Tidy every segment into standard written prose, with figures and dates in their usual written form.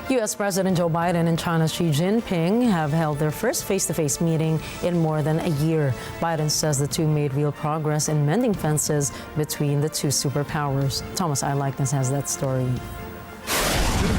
U.S. President Joe Biden and China's Xi Jinping have held their first face-to-face meeting in more than a year. Biden says the two made real progress in mending fences between the two superpowers. Thomas Eyelikeness has that story.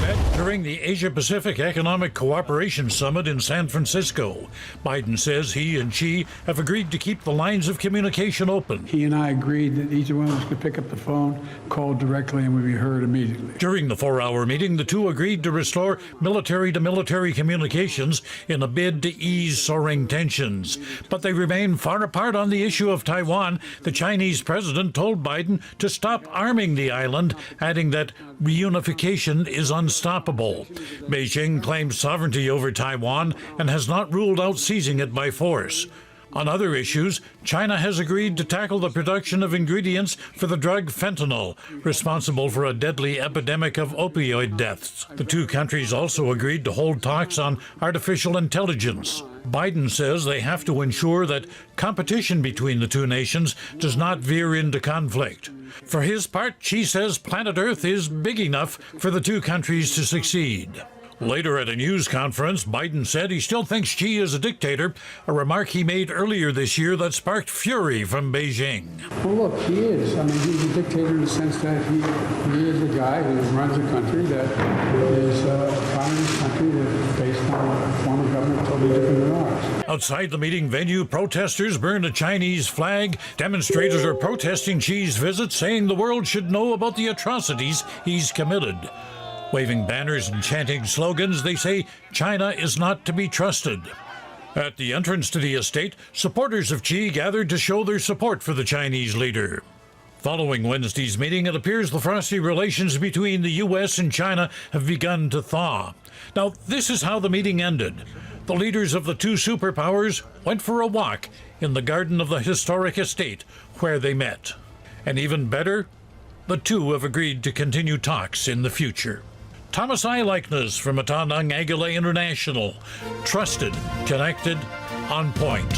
Met during the Asia-Pacific Economic Cooperation Summit in San Francisco. Biden says he and Xi have agreed to keep the lines of communication open. He and I agreed that each one of us could pick up the phone, call directly, and would be heard immediately. During the 4-hour meeting, the two agreed to restore military-to-military communications in a bid to ease soaring tensions. But they remain far apart on the issue of Taiwan. The Chinese president told Biden to stop arming the island, adding that reunification is unstoppable. Beijing claims sovereignty over Taiwan and has not ruled out seizing it by force. On other issues, China has agreed to tackle the production of ingredients for the drug fentanyl, responsible for a deadly epidemic of opioid deaths. The two countries also agreed to hold talks on artificial intelligence. Biden says they have to ensure that competition between the two nations does not veer into conflict. For his part, Xi says planet Earth is big enough for the two countries to succeed. Later at a news conference, Biden said he still thinks Xi is a dictator, a remark he made earlier this year that sparked fury from Beijing. Well, look, he is. I mean, he's a dictator in the sense that he is a guy who runs a country that is a communist country that is based on a form of government totally different than ours. Outside the meeting venue, protesters burned a Chinese flag. Demonstrators are protesting Xi's visit, saying the world should know about the atrocities he's committed. Waving banners and chanting slogans, they say China is not to be trusted. At the entrance to the estate, supporters of Xi gathered to show their support for the Chinese leader. Following Wednesday's meeting, it appears the frosty relations between the U.S. and China have begun to thaw. Now, this is how the meeting ended. The leaders of the two superpowers went for a walk in the garden of the historic estate where they met. And even better, the two have agreed to continue talks in the future. Thomas Eyelikeness from Ng Agila International. Trusted, connected, on point.